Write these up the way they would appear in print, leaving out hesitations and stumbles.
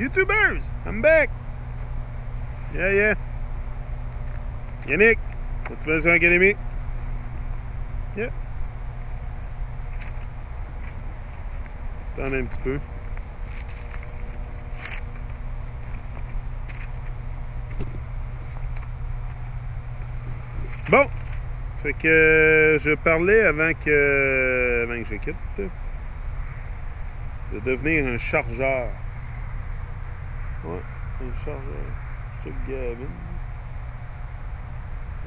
YouTubers, I'm back. Yeah. Yannick, as-tu fait sur l'Académie? Yeah. Attends un petit peu. Bon. Fait que je parlais avant que je quitte de devenir un chargeur. Ouais, un chargeur. Check Gavin.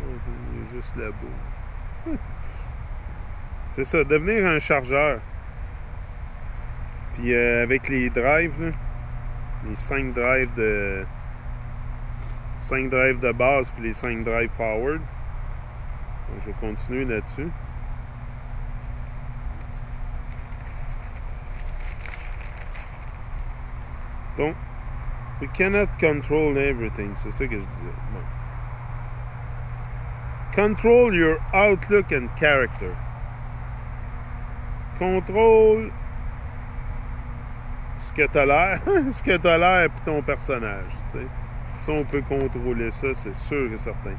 Il est juste là-bas. C'est ça, devenir un chargeur. Puis avec les drives, là, les 5 drives de base puis les 5 drives forward. Donc, je vais continuer là-dessus. Donc, we cannot control everything. C'est ça que je disais. Bon. Control your outlook and character. Contrôle ce que t'as l'air, ce que t'as l'air puis ton personnage. T'sais. Si on peut contrôler ça, c'est sûr et certain.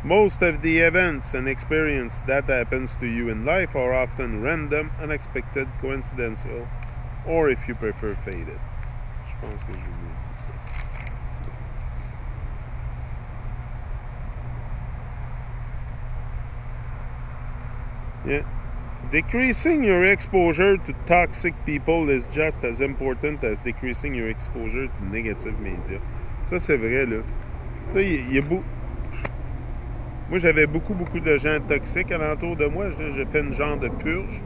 Most of the events and experience that happens to you in life are often random, unexpected, coincidental, or if you prefer, fated. Je pense que je vous dis ça. Yeah. Decreasing your exposure to toxic people is just as important as decreasing your exposure to negative media. Ça, c'est vrai, là. Tu sais, il y a beaucoup... Moi, j'avais beaucoup de gens toxiques alentour de moi. J'ai fait une genre de purge.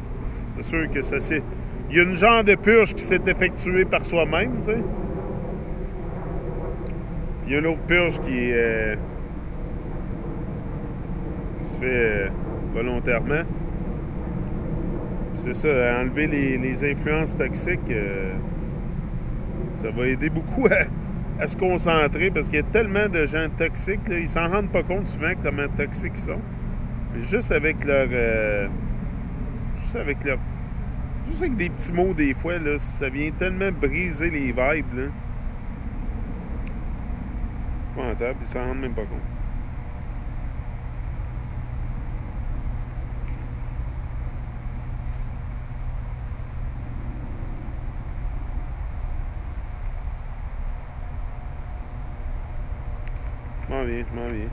C'est sûr que ça s'est... Il y a une genre de purge qui s'est effectuée par soi-même, tu sais. Il y a une autre purge qui se fait volontairement. C'est ça, enlever les influences toxiques, ça va aider beaucoup à se concentrer parce qu'il y a tellement de gens toxiques, là, ils s'en rendent pas compte souvent comment toxiques ils sont. Mais juste avec juste avec des petits mots des fois, là, ça vient tellement briser les vibes, là. Épouvantable, ils s'en rendent même pas compte. M'en viens.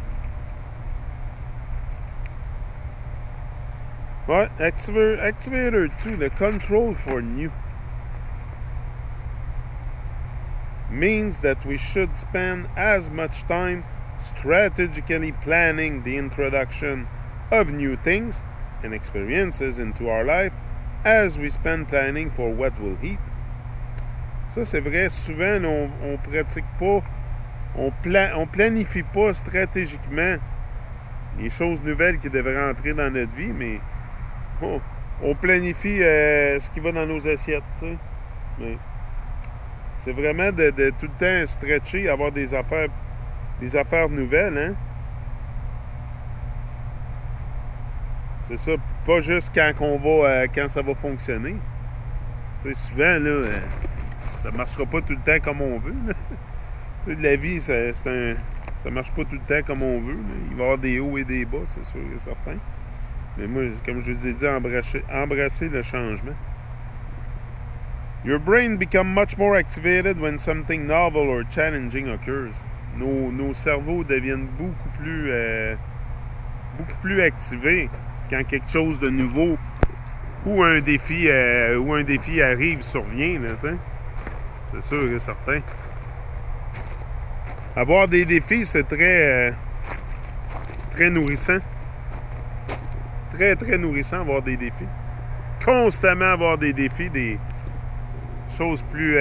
Ouais, Activator 2, the control for new. Means that we should spend as much time strategically planning the introduction of new things and experiences into our life as we spend planning for what will hit. Ça, c'est vrai, souvent, on pratique pas. On planifie pas stratégiquement les choses nouvelles qui devraient entrer dans notre vie, mais on planifie ce qui va dans nos assiettes, tu sais. Mais c'est vraiment de tout le temps stretcher, avoir des affaires nouvelles, hein. C'est ça, pas juste quand ça va fonctionner. Tu sais, souvent, là, ça marchera pas tout le temps comme on veut, là. Tu sais, la vie, ça marche pas tout le temps comme on veut. Là. Il va y avoir des hauts et des bas, c'est sûr et certain. Mais moi, comme je vous ai dit, embrasser le changement. Your brain becomes much more activated when something novel or challenging occurs. Nos cerveaux deviennent beaucoup plus activés quand quelque chose de nouveau ou un défi survient, là, tu sais. C'est sûr et certain. Avoir des défis, c'est très nourrissant. Très nourrissant, avoir des défis. Constamment avoir des défis, des choses plus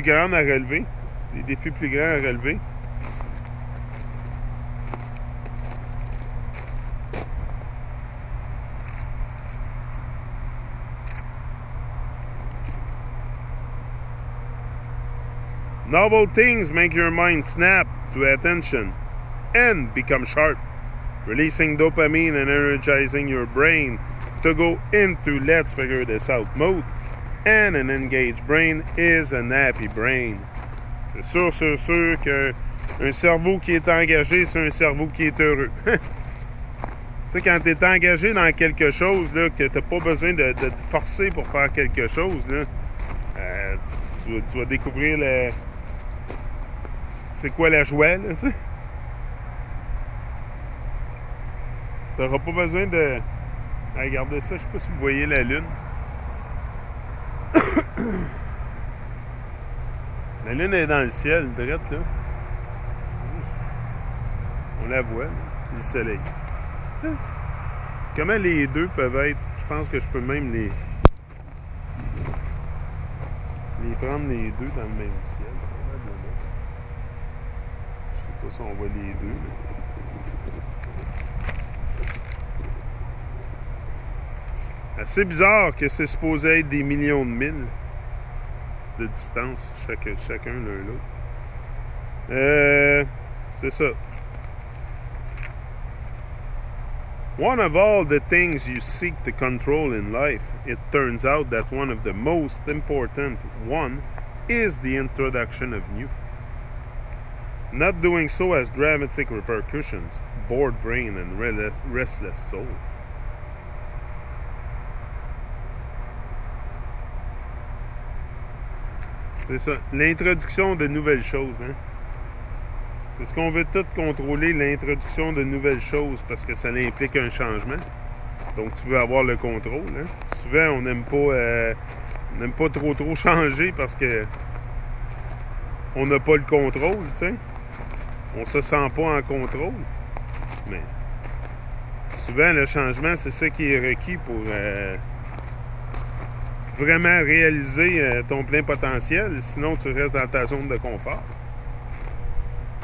grandes à relever. Des défis plus grands à relever. Novel things make your mind snap to attention and become sharp, releasing dopamine and energizing your brain to go into let's figure this out mode. And an engaged brain is an happy brain. C'est sûr qu'un cerveau qui est engagé, c'est un cerveau qui est heureux. Tu sais, quand tu es engagé dans quelque chose, là, que tu n'as pas besoin de te forcer pour faire quelque chose, là, tu vas découvrir c'est quoi la joie, là, tu sais. Tu n'auras pas besoin de... Regardez ça, je sais pas si vous voyez la lune. La lune est dans le ciel, direct, là. On la voit, là, du soleil. Comment les deux peuvent être... Je pense que je peux même les prendre les deux dans le même ciel. Je sais pas si on voit les deux. Assez bizarre que c'est supposé être des millions de milles de distance chacun l'un l'autre. C'est ça. One of all the things you seek to control in life, it turns out that one of the most important one is the introduction of new. Not doing so has dramatic repercussions, bored brain and restless soul. C'est ça, l'introduction de nouvelles choses, hein. C'est ce qu'on veut tout contrôler, l'introduction de nouvelles choses, parce que ça implique un changement. Donc, tu veux avoir le contrôle, hein. Souvent, on n'aime pas trop changer parce que on n'a pas le contrôle, tu sais. On se sent pas en contrôle. Mais souvent, le changement, c'est ça qui est requis pour vraiment réaliser ton plein potentiel. Sinon, tu restes dans ta zone de confort.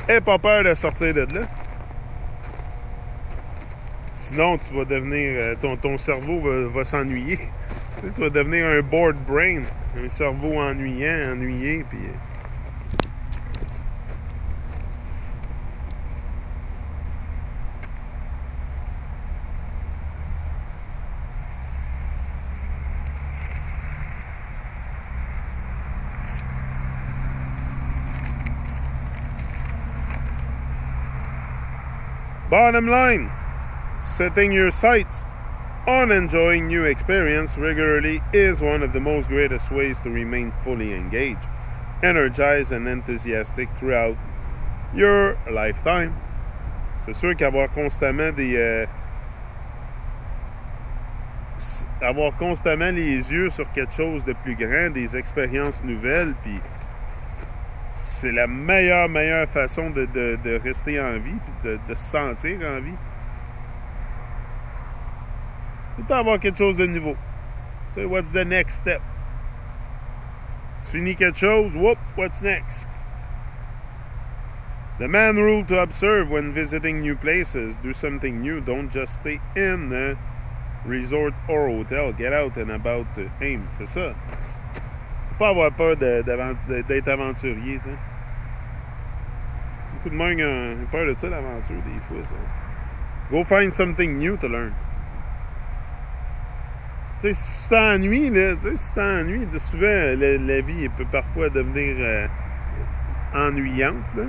Aie pas peur de sortir de là. Sinon, tu vas devenir... ton cerveau va s'ennuyer. Tu vas devenir un bored brain. Un cerveau ennuyé, puis... Bottom line, setting your sights on enjoying new experience regularly is one of the most greatest ways to remain fully engaged, energized and enthusiastic throughout your lifetime. C'est sûr qu'avoir constamment avoir constamment les yeux sur quelque chose de plus grand, des expériences nouvelles, puis c'est la meilleure façon de rester en vie puis de se sentir en vie. Tout le temps avoir quelque chose de nouveau. Tu sais, what's the next step? Tu finis quelque chose, whoop, what's next? The man rule to observe when visiting new places. Do something new. Don't just stay in a resort or hotel. Get out and about the aim. C'est ça. Pas avoir peur d'être aventurier, tu sais. Beaucoup de monde ont peur de ça, l'aventure, des fois, ça. Go find something new to learn. Tu sais, si tu t'ennuies, là, souvent, la vie peut parfois devenir ennuyante, là.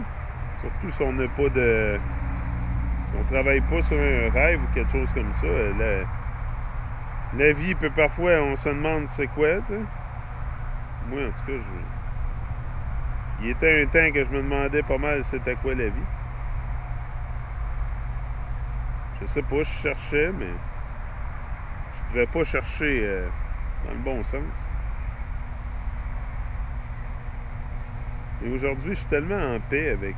Surtout si on n'a pas de... Si on travaille pas sur un rêve ou quelque chose comme ça, la vie peut parfois, on se demande c'est quoi, tu sais. Moi, en tout cas, il était un temps que je me demandais pas mal c'était quoi la vie. Je sais pas, je cherchais, mais je devais pas chercher dans le bon sens. Et aujourd'hui, je suis tellement en paix avec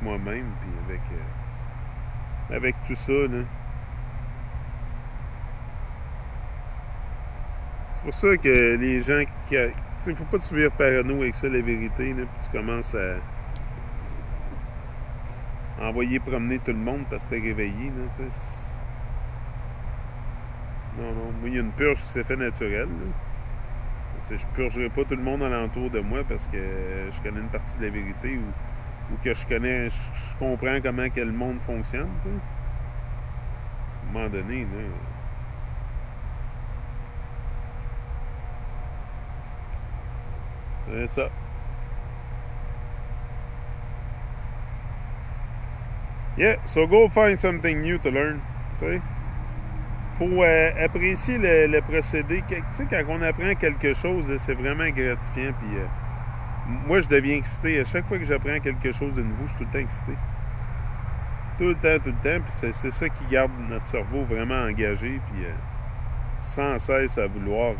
moi-même, puis avec tout ça, là. C'est pour ça que les gens qui... Tu sais, faut pas que tu vires parano avec ça, la vérité, là, puis tu commences à envoyer promener tout le monde parce que t'es réveillé, là, tu sais. Non, moi, il y a une purge qui s'est fait naturelle, là. Tu sais, je purgerai pas tout le monde alentour de moi parce que je connais une partie de la vérité ou que je comprends comment que le monde fonctionne, tu sais. À un moment donné, là... C'est ça. Yeah, so go find something new to learn. Tu sais? Faut apprécier le procédé. Tu sais, quand on apprend quelque chose, c'est vraiment gratifiant. Puis moi, je deviens excité. À chaque fois que j'apprends quelque chose de nouveau, je suis tout le temps excité. Tout le temps. Puis c'est ça qui garde notre cerveau vraiment engagé. Puis sans cesse à vouloir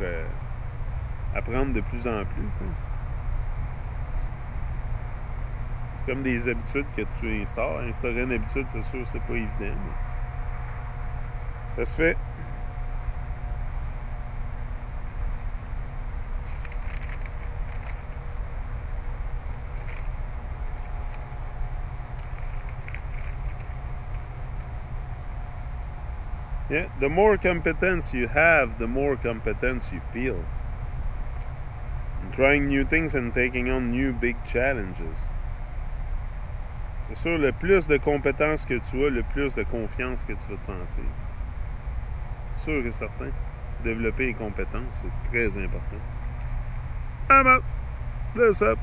apprendre de plus en plus. Tu sais. C'est comme des habitudes que tu instaures. Instaurer une habitude, c'est sûr, c'est pas évident. Mais ça se fait. Yeah, the more competence you have, the more competence you feel. And trying new things and taking on new big challenges. C'est sûr, le plus de compétences que tu as, le plus de confiance que tu vas te sentir. Sûr et certain. Développer les compétences, c'est très important. I'm out. This up.